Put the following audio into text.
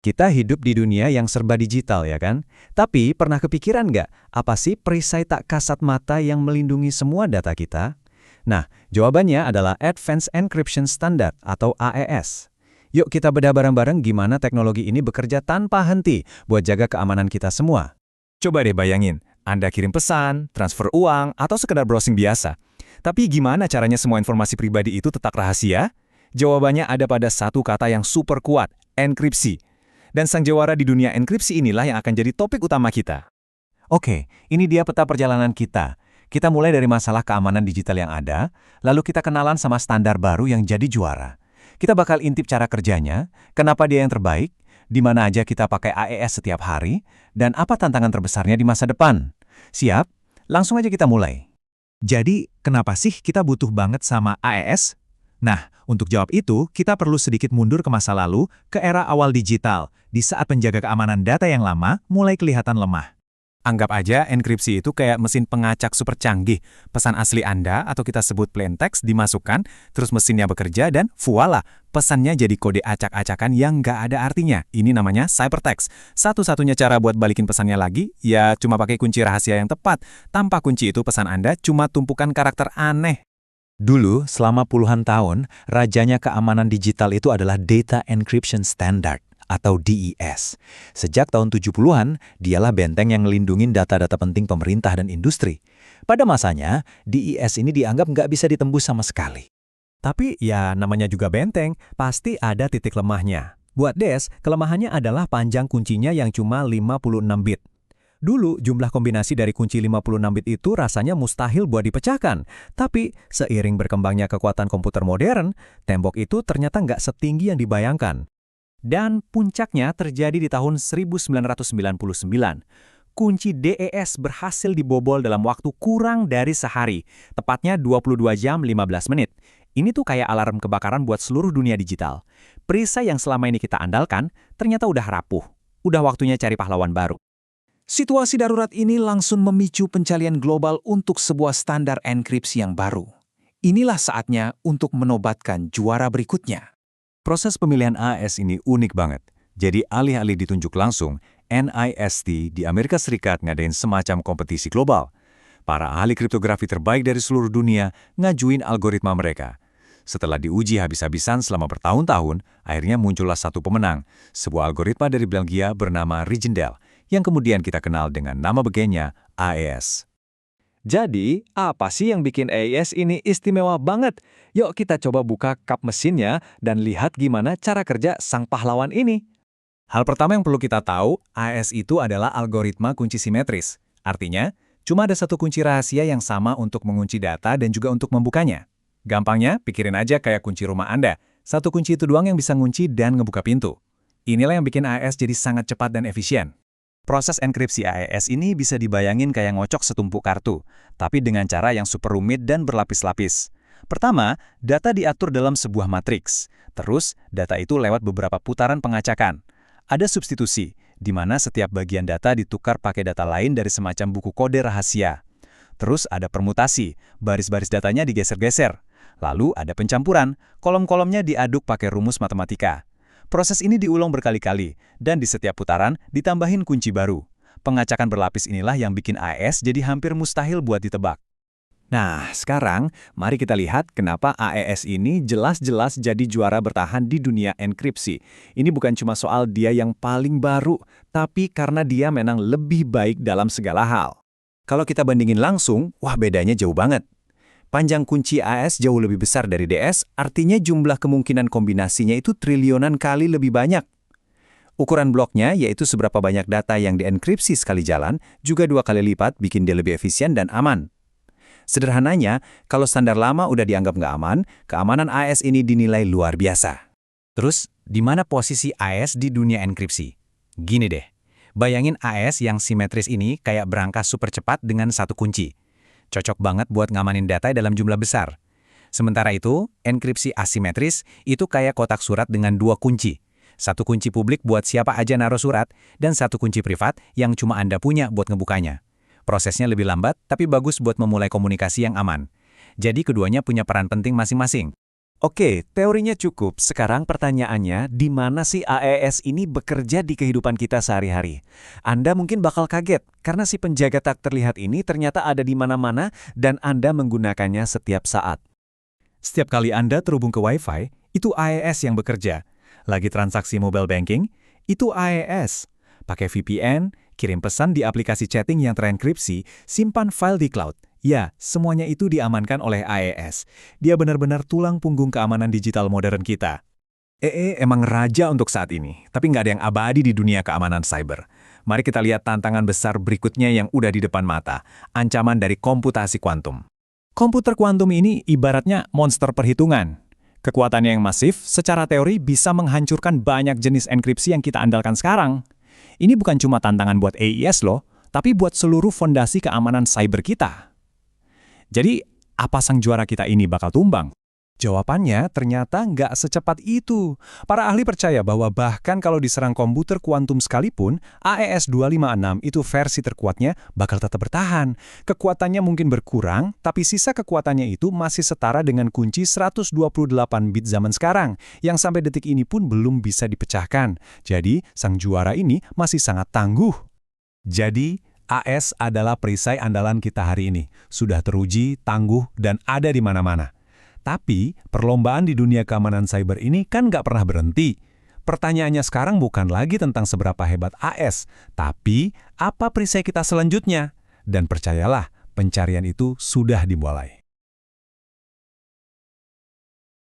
Kita hidup di dunia yang serba digital ya kan? Tapi pernah kepikiran nggak, apa sih perisai tak kasat mata yang melindungi semua data kita? Nah, jawabannya adalah Advanced Encryption Standard atau AES. Yuk kita bedah bareng-bareng gimana teknologi ini bekerja tanpa henti buat jaga keamanan kita semua. Coba deh bayangin, Anda kirim pesan, transfer uang, atau sekedar browsing biasa. Tapi gimana caranya semua informasi pribadi itu tetap rahasia? Jawabannya ada pada satu kata yang super kuat, enkripsi. Dan sang jawara di dunia enkripsi inilah yang akan jadi topik utama kita. Oke, ini dia peta perjalanan kita. Kita mulai dari masalah keamanan digital yang ada, lalu kita kenalan sama standar baru yang jadi juara. Kita bakal intip cara kerjanya, kenapa dia yang terbaik, di mana aja kita pakai AES setiap hari, dan apa tantangan terbesarnya di masa depan. Siap? Langsung aja kita mulai. Jadi, kenapa sih kita butuh banget sama AES? Nah, untuk jawab itu, kita perlu sedikit mundur ke masa lalu, ke era awal digital, di saat penjaga keamanan data yang lama mulai kelihatan lemah. Anggap aja enkripsi itu kayak mesin pengacak super canggih. Pesan asli Anda atau kita sebut plain text dimasukkan, terus mesinnya bekerja dan voila, pesannya jadi kode acak-acakan yang nggak ada artinya. Ini namanya ciphertext. Satu-satunya cara buat balikin pesannya lagi, ya cuma pakai kunci rahasia yang tepat. Tanpa kunci itu pesan Anda cuma tumpukan karakter aneh. Dulu, selama puluhan tahun, rajanya keamanan digital itu adalah Data Encryption Standard atau DES. Sejak tahun 70-an, dialah benteng yang ngelindungin data-data penting pemerintah dan industri. Pada masanya, DES ini dianggap nggak bisa ditembus sama sekali. Tapi ya namanya juga benteng, pasti ada titik lemahnya. Buat DES, kelemahannya adalah panjang kuncinya yang cuma 56 bit. Dulu, jumlah kombinasi dari kunci 56 bit itu rasanya mustahil buat dipecahkan. Tapi, seiring berkembangnya kekuatan komputer modern, tembok itu ternyata nggak setinggi yang dibayangkan. Dan puncaknya terjadi di tahun 1999. Kunci DES berhasil dibobol dalam waktu kurang dari sehari, tepatnya 22 jam 15 menit. Ini tuh kayak alarm kebakaran buat seluruh dunia digital. Perisai yang selama ini kita andalkan, ternyata udah rapuh. Udah waktunya cari pahlawan baru. Situasi darurat ini langsung memicu pencarian global untuk sebuah standar enkripsi yang baru. Inilah saatnya untuk menobatkan juara berikutnya. Proses pemilihan AES ini unik banget. Jadi alih-alih ditunjuk langsung, NIST di Amerika Serikat ngadain semacam kompetisi global. Para ahli kriptografi terbaik dari seluruh dunia ngajuin algoritma mereka. Setelah diuji habis-habisan selama bertahun-tahun, akhirnya muncullah satu pemenang, sebuah algoritma dari Belgia bernama Rigendel, yang kemudian kita kenal dengan nama begenya AES. Jadi, apa sih yang bikin AES ini istimewa banget? Yuk kita coba buka kap mesinnya dan lihat gimana cara kerja sang pahlawan ini. Hal pertama yang perlu kita tahu, AES itu adalah algoritma kunci simetris. Artinya, cuma ada satu kunci rahasia yang sama untuk mengunci data dan juga untuk membukanya. Gampangnya, pikirin aja kayak kunci rumah Anda. Satu kunci itu doang yang bisa ngunci dan ngebuka pintu. Inilah yang bikin AES jadi sangat cepat dan efisien. Proses enkripsi AES ini bisa dibayangin kayak ngocok setumpuk kartu, tapi dengan cara yang super rumit dan berlapis-lapis. Pertama, data diatur dalam sebuah matriks. Terus, data itu lewat beberapa putaran pengacakan. Ada substitusi, di mana setiap bagian data ditukar pakai data lain dari semacam buku kode rahasia. Terus ada permutasi, baris-baris datanya digeser-geser. Lalu ada pencampuran, kolom-kolomnya diaduk pakai rumus matematika. Proses ini diulang berkali-kali, dan di setiap putaran ditambahin kunci baru. Pengacakan berlapis inilah yang bikin AES jadi hampir mustahil buat ditebak. Nah, sekarang mari kita lihat kenapa AES ini jelas-jelas jadi juara bertahan di dunia enkripsi. Ini bukan cuma soal dia yang paling baru, tapi karena dia memang lebih baik dalam segala hal. Kalau kita bandingin langsung, wah bedanya jauh banget. Panjang kunci AES jauh lebih besar dari DS, artinya jumlah kemungkinan kombinasinya itu triliunan kali lebih banyak. Ukuran bloknya, yaitu seberapa banyak data yang dienkripsi sekali jalan, juga 2 kali lipat bikin dia lebih efisien dan aman. Sederhananya, kalau standar lama udah dianggap nggak aman, keamanan AES ini dinilai luar biasa. Terus, di mana posisi AES di dunia enkripsi? Gini deh, bayangin AES yang simetris ini kayak berangkas super cepat dengan satu kunci. Cocok banget buat ngamanin data dalam jumlah besar. Sementara itu, enkripsi asimetris itu kayak kotak surat dengan 2 kunci. Satu kunci publik buat siapa aja naruh surat, dan satu kunci privat yang cuma Anda punya buat ngebukanya. Prosesnya lebih lambat, tapi bagus buat memulai komunikasi yang aman. Jadi keduanya punya peran penting masing-masing. Oke, teorinya cukup. Sekarang pertanyaannya, di mana sih AES ini bekerja di kehidupan kita sehari-hari? Anda mungkin bakal kaget, karena si penjaga tak terlihat ini ternyata ada di mana-mana dan Anda menggunakannya setiap saat. Setiap kali Anda terhubung ke Wi-Fi, itu AES yang bekerja. Lagi transaksi mobile banking, itu AES. Pakai VPN, kirim pesan di aplikasi chatting yang terenkripsi, simpan file di cloud. Ya, semuanya itu diamankan oleh AES. Dia benar-benar tulang punggung keamanan digital modern kita. EE emang raja untuk saat ini, tapi nggak ada yang abadi di dunia keamanan cyber. Mari kita lihat tantangan besar berikutnya yang udah di depan mata, ancaman dari komputasi kuantum. Komputer kuantum ini ibaratnya monster perhitungan. Kekuatannya yang masif, secara teori bisa menghancurkan banyak jenis enkripsi yang kita andalkan sekarang. Ini bukan cuma tantangan buat AES loh, tapi buat seluruh fondasi keamanan cyber kita. Jadi, apa sang juara kita ini bakal tumbang? Jawabannya ternyata nggak secepat itu. Para ahli percaya bahwa bahkan kalau diserang komputer kuantum sekalipun, AES 256 itu versi terkuatnya bakal tetap bertahan. Kekuatannya mungkin berkurang, tapi sisa kekuatannya itu masih setara dengan kunci 128 bit zaman sekarang, yang sampai detik ini pun belum bisa dipecahkan. Jadi, sang juara ini masih sangat tangguh. Jadi, AES adalah perisai andalan kita hari ini. Sudah teruji, tangguh, dan ada di mana-mana. Tapi, perlombaan di dunia keamanan cyber ini kan nggak pernah berhenti. Pertanyaannya sekarang bukan lagi tentang seberapa hebat AES, tapi apa perisai kita selanjutnya? Dan percayalah, pencarian itu sudah dimulai.